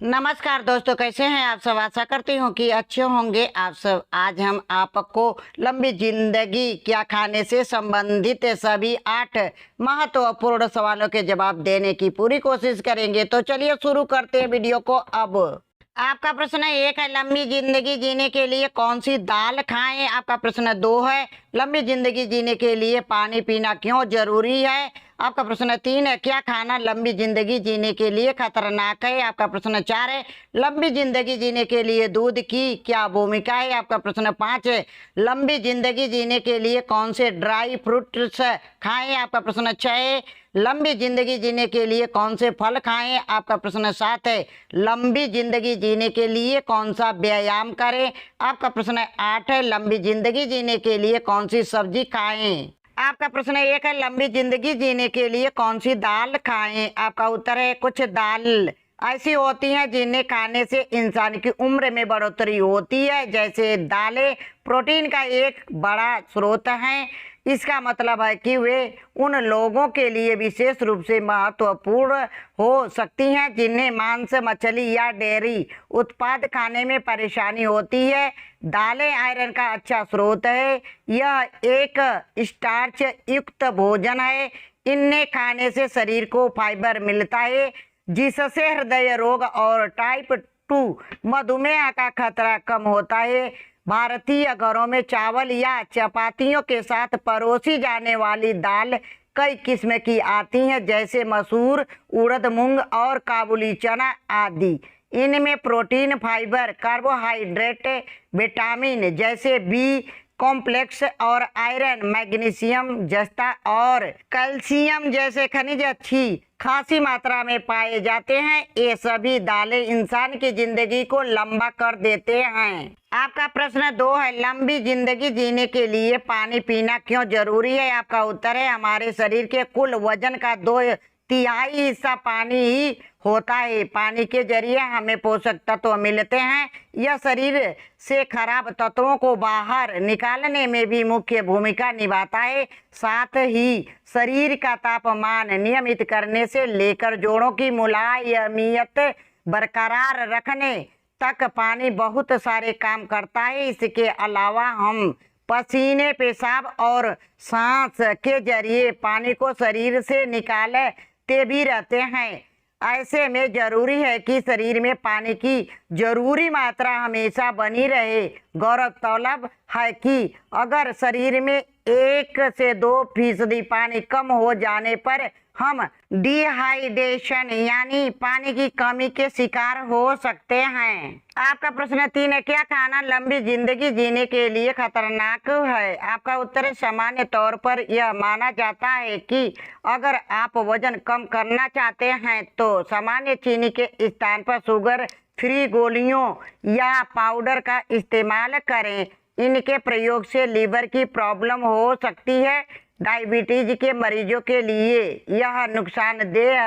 नमस्कार दोस्तों, कैसे हैं आप सब। आशा करती हूँ कि अच्छे होंगे आप सब। आज हम आपको लंबी जिंदगी क्या खाने से संबंधित सभी 8 महत्वपूर्ण सवालों के जवाब देने की पूरी कोशिश करेंगे। तो चलिए शुरू करते हैं वीडियो को। अब आपका प्रश्न 1 है, लंबी जिंदगी जीने के लिए कौन सी दाल खाएं। आपका प्रश्न 2 है, लंबी जिंदगी जीने के लिए पानी पीना क्यों जरूरी है। आपका प्रश्न 3 है, क्या खाना लंबी जिंदगी जीने के लिए खतरनाक है। आपका प्रश्न 4 है, लंबी जिंदगी जीने के लिए दूध की क्या भूमिका है। आपका प्रश्न 5 है, लंबी जिंदगी जीने के लिए कौन से ड्राई फ्रूट्स खाएं। आपका प्रश्न 6 है, लंबी जिंदगी जीने के लिए कौन से फल खाएं। आपका प्रश्न 7 है, लंबी जिंदगी जीने के लिए कौन सा व्यायाम करें। आपका प्रश्न 8 है, लंबी जिंदगी जीने के लिए कौन सी सब्जी खाएं। आपका प्रश्न 1 है, लंबी जिंदगी जीने के लिए कौन सी दाल खाएं। आपका उत्तर है, कुछ दाल ऐसी होती हैं जिन्हें खाने से इंसान की उम्र में बढ़ोतरी होती है। जैसे दालें प्रोटीन का एक बड़ा स्रोत हैं। इसका मतलब है कि वे उन लोगों के लिए विशेष रूप से महत्वपूर्ण हो सकती हैं जिन्हें मांस, मछली या डेयरी उत्पाद खाने में परेशानी होती है। दालें आयरन का अच्छा स्रोत है। यह एक स्टार्च युक्त भोजन है। इन्हें खाने से शरीर को फाइबर मिलता है जिससे हृदय रोग और टाइप 2 मधुमेह का खतरा कम होता है। भारतीय घरों में चावल या चपातियों के साथ परोसी जाने वाली दाल कई किस्म की आती हैं, जैसे मसूर, उड़द, मूंग और काबुली चना आदि। इनमें प्रोटीन, फाइबर, कार्बोहाइड्रेट, विटामिन जैसे बी कॉम्प्लेक्स और आयरन, मैग्नीशियम, जस्ता और कैल्शियम जैसे खनिज अच्छी खासी मात्रा में पाए जाते हैं। ये सभी दालें इंसान की जिंदगी को लंबा कर देते हैं। आपका प्रश्न 2 है, लंबी जिंदगी जीने के लिए पानी पीना क्यों जरूरी है। आपका उत्तर है, हमारे शरीर के कुल वजन का 2/3 हिस्सा पानी ही होता है। पानी के जरिए हमें पोषक तत्व मिलते हैं। यह शरीर से खराब तत्वों को बाहर निकालने में भी मुख्य भूमिका निभाता है। साथ ही शरीर का तापमान नियमित करने से लेकर जोड़ों की मुलायमियत बरकरार रखने तक पानी बहुत सारे काम करता है। इसके अलावा हम पसीने, पेशाब और सांस के जरिए पानी को शरीर से निकालते भी रहते हैं। ऐसे में जरूरी है कि शरीर में पानी की जरूरी मात्रा हमेशा बनी रहे। गौरतलब है कि अगर शरीर में 1 से 2% पानी कम हो जाने पर हम डिहाइड्रेशन यानी पानी की कमी के शिकार हो सकते हैं। आपका प्रश्न 3 है, क्या खाना लंबी जिंदगी जीने के लिए खतरनाक है। आपका उत्तर है, सामान्य तौर पर यह माना जाता है कि अगर आप वजन कम करना चाहते हैं तो सामान्य चीनी के स्थान पर शुगर फ्री गोलियों या पाउडर का इस्तेमाल करें। इनके प्रयोग से लीवर की प्रॉब्लम हो सकती है। डायबिटीज के मरीजों के लिए यह नुकसानदेह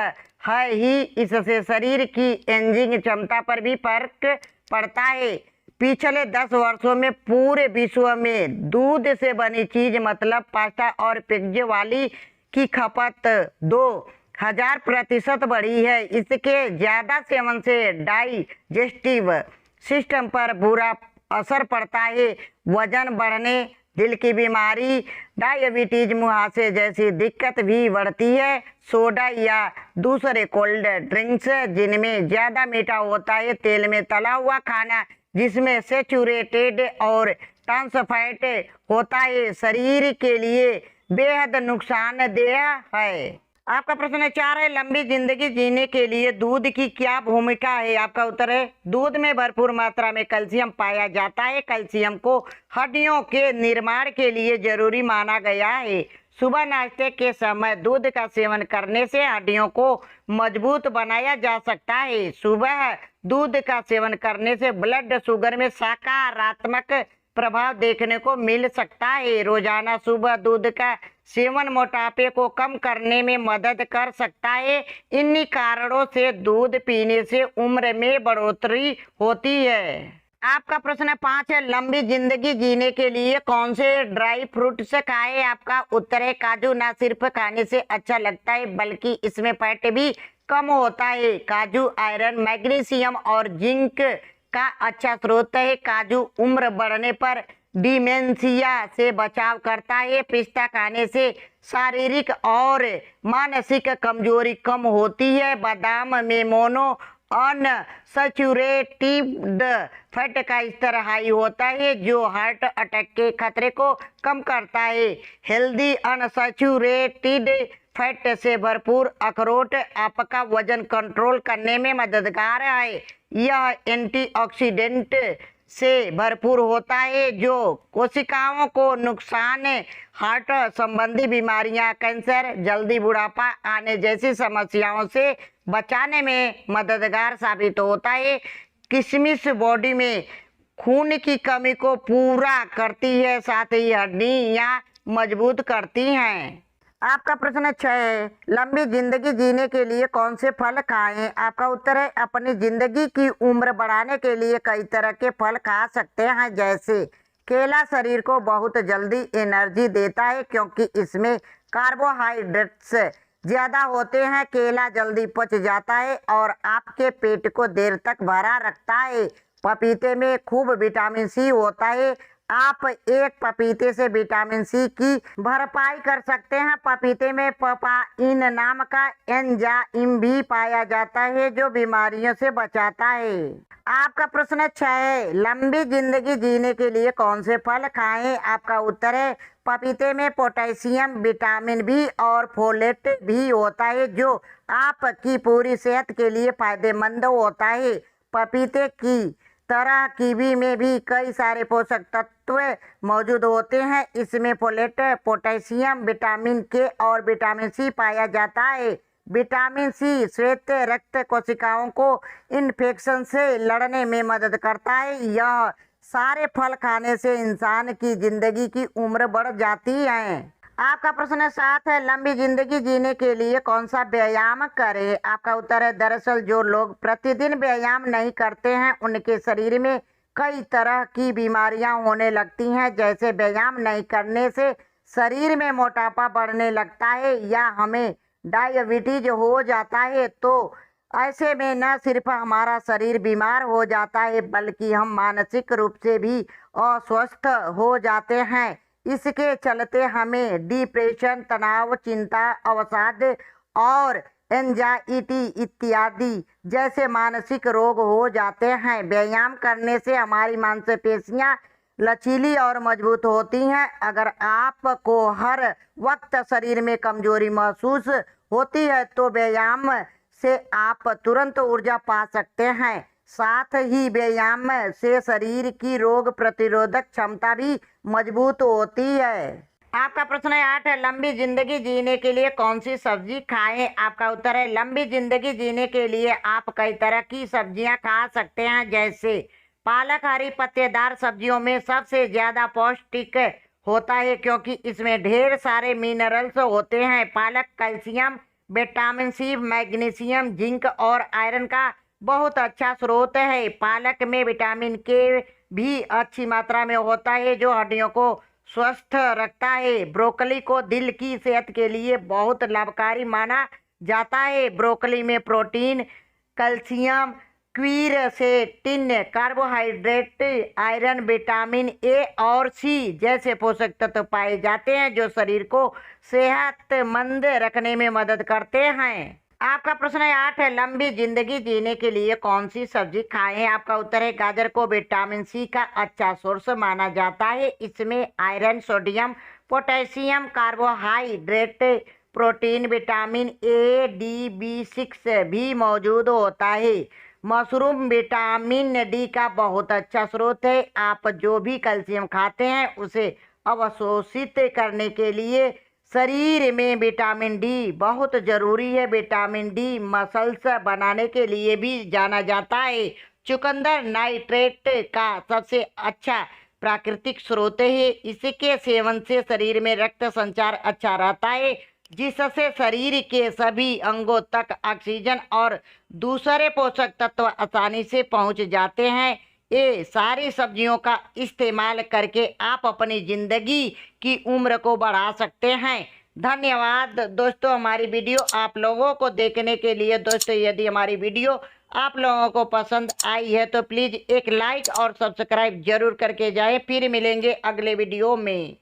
है ही। इससे शरीर की एंजिंग क्षमता पर भी फर्क पड़ता है। पिछले 10 वर्षों में पूरे विश्व में दूध से बनी चीज मतलब पास्ता और पिज्जा वाली की खपत 2000% बढ़ी है। इसके ज्यादा सेवन से डाइजेस्टिव सिस्टम पर बुरा असर पड़ता है। वजन बढ़ने, दिल की बीमारी, डायबिटीज, मुहासे जैसी दिक्कत भी बढ़ती है। सोडा या दूसरे कोल्ड ड्रिंक्स जिनमें ज़्यादा मीठा होता है, तेल में तला हुआ खाना जिसमें सैचुरेटेड और ट्रांस फैट होता है, शरीर के लिए बेहद नुकसानदेह है। आपका प्रश्न 4 है, लंबी जिंदगी जीने के लिए दूध की क्या भूमिका है। आपका उत्तर है, दूध में भरपूर मात्रा में कैल्शियम पाया जाता है। कैल्शियम को हड्डियों के निर्माण के लिए जरूरी माना गया है। सुबह नाश्ते के समय दूध का सेवन करने से हड्डियों को मजबूत बनाया जा सकता है। सुबह दूध का सेवन करने से ब्लड शुगर में सकारात्मक प्रभाव देखने को मिल सकता है। रोजाना सुबह दूध का सेवन मोटापे को कम करने में मदद कर सकता है। इन्हीं कारणों से दूध पीने से उम्र में बढ़ोतरी होती है। आपका प्रश्न 5 है, लंबी जिंदगी जीने के लिए कौन से ड्राई फ्रूट्स खाएं। आपका उत्तर है, काजू ना सिर्फ खाने से अच्छा लगता है बल्कि इसमें फैट भी कम होता है। काजू आयरन, मैग्नीशियम और जिंक का अच्छा स्रोत है। काजू उम्र बढ़ने पर डिमेंशिया से बचाव करता है। पिस्ता खाने से शारीरिक और मानसिक कमजोरी कम होती है। बादाम में मोनो अनसैचुरेटेड फैट का स्तर हाई होता है जो हार्ट अटैक के खतरे को कम करता है। हेल्दी अनसैचुरेटेड फैट से भरपूर अखरोट आपका वजन कंट्रोल करने में मददगार है। यह एंटीऑक्सीडेंट से भरपूर होता है जो कोशिकाओं को नुकसान, हार्ट संबंधी बीमारियां, कैंसर, जल्दी बुढ़ापा आने जैसी समस्याओं से बचाने में मददगार साबित होता है। किशमिश बॉडी में खून की कमी को पूरा करती है, साथ ही हड्डियां मजबूत करती हैं। आपका प्रश्न 6 है, लंबी जिंदगी जीने के लिए कौन से फल खाएं? आपका उत्तर है, अपनी जिंदगी की उम्र बढ़ाने के लिए कई तरह के फल खा सकते हैं, जैसे केला शरीर को बहुत जल्दी एनर्जी देता है क्योंकि इसमें कार्बोहाइड्रेट्स ज्यादा होते हैं। केला जल्दी पच जाता है और आपके पेट को देर तक भरा रखता है। पपीते में खूब विटामिन सी होता है। आप एक पपीते से विटामिन सी की भरपाई कर सकते हैं। पपीते में पपाइन नाम का एंजाइम भी पाया जाता है जो बीमारियों से बचाता है। आपका प्रश्न 6 है, लंबी जिंदगी जीने के लिए कौन से फल खाएं? आपका उत्तर है, पपीते में पोटेशियम, विटामिन बी और फोलेट भी होता है जो आपकी पूरी सेहत के लिए फायदेमंद होता है। पपीते की तरह कीवी में भी कई सारे पोषक तत्व मौजूद होते हैं। इसमें फोलेट, पोटेशियम, विटामिन के और विटामिन सी पाया जाता है। विटामिन सी श्वेत रक्त कोशिकाओं को इन्फेक्शन से लड़ने में मदद करता है। यह सारे फल खाने से इंसान की जिंदगी की उम्र बढ़ जाती है। आपका प्रश्न 7 है, लंबी जिंदगी जीने के लिए कौन सा व्यायाम करें? आपका उत्तर है, दरअसल जो लोग प्रतिदिन व्यायाम नहीं करते हैं उनके शरीर में कई तरह की बीमारियां होने लगती हैं, जैसे व्यायाम नहीं करने से शरीर में मोटापा बढ़ने लगता है या हमें डायबिटीज हो जाता है। तो ऐसे में न सिर्फ हमारा शरीर बीमार हो जाता है बल्कि हम मानसिक रूप से भी अस्वस्थ हो जाते हैं। इसके चलते हमें डिप्रेशन, तनाव, चिंता, अवसाद और एंजाइटी इत्यादि जैसे मानसिक रोग हो जाते हैं। व्यायाम करने से हमारी मांसपेशियां लचीली और मजबूत होती हैं। अगर आपको हर वक्त शरीर में कमजोरी महसूस होती है तो व्यायाम से आप तुरंत ऊर्जा पा सकते हैं। साथ ही व्यायाम से शरीर की रोग प्रतिरोधक क्षमता भी मजबूत होती है। आपका प्रश्न है 8 है, लंबी जिंदगी जीने के लिए कौन सी सब्जी खाएं? आपका उत्तर है, लंबी जिंदगी जीने के लिए आप कई तरह की सब्जियां खा सकते हैं, जैसे पालक हरी पत्तेदार सब्जियों में सबसे ज्यादा पौष्टिक होता है क्योंकि इसमें ढेर सारे मिनरल्स होते हैं। पालक calcium, vitamin C, magnesium, zinc और आयरन का बहुत अच्छा स्रोत है। पालक में विटामिन के भी अच्छी मात्रा में होता है जो हड्डियों को स्वस्थ रखता है। ब्रोकली को दिल की सेहत के लिए बहुत लाभकारी माना जाता है। ब्रोकली में protein, calcium, quercetin, carbohydrate, iron, vitamin A और सी जैसे पोषक तत्व पाए जाते हैं जो शरीर को सेहतमंद रखने में मदद करते हैं। आपका प्रश्न है 8 है, लंबी जिंदगी जीने के लिए कौन सी सब्जी खाएं? आपका उत्तर है, गाजर को विटामिन सी का अच्छा सोर्स माना जाता है। इसमें iron, sodium, potassium, carbohydrate, protein, vitamin A, D, B6 भी मौजूद होता है। मशरूम विटामिन डी का बहुत अच्छा स्रोत है। आप जो भी कैल्शियम खाते हैं उसे अवशोषित करने के लिए शरीर में विटामिन डी बहुत जरूरी है। विटामिन डी मसल्स बनाने के लिए भी जाना जाता है। चुकंदर नाइट्रेट का सबसे अच्छा प्राकृतिक स्रोत है। इसके सेवन से शरीर में रक्त संचार अच्छा रहता है जिससे शरीर के सभी अंगों तक ऑक्सीजन और दूसरे पोषक तत्व आसानी से पहुंच जाते हैं। ये सारी सब्जियों का इस्तेमाल करके आप अपनी जिंदगी की उम्र को बढ़ा सकते हैं। धन्यवाद दोस्तों हमारी वीडियो आप लोगों को देखने के लिए। दोस्तों यदि हमारी वीडियो आप लोगों को पसंद आई है तो प्लीज़ एक लाइक और सब्सक्राइब जरूर करके जाएं। फिर मिलेंगे अगले वीडियो में।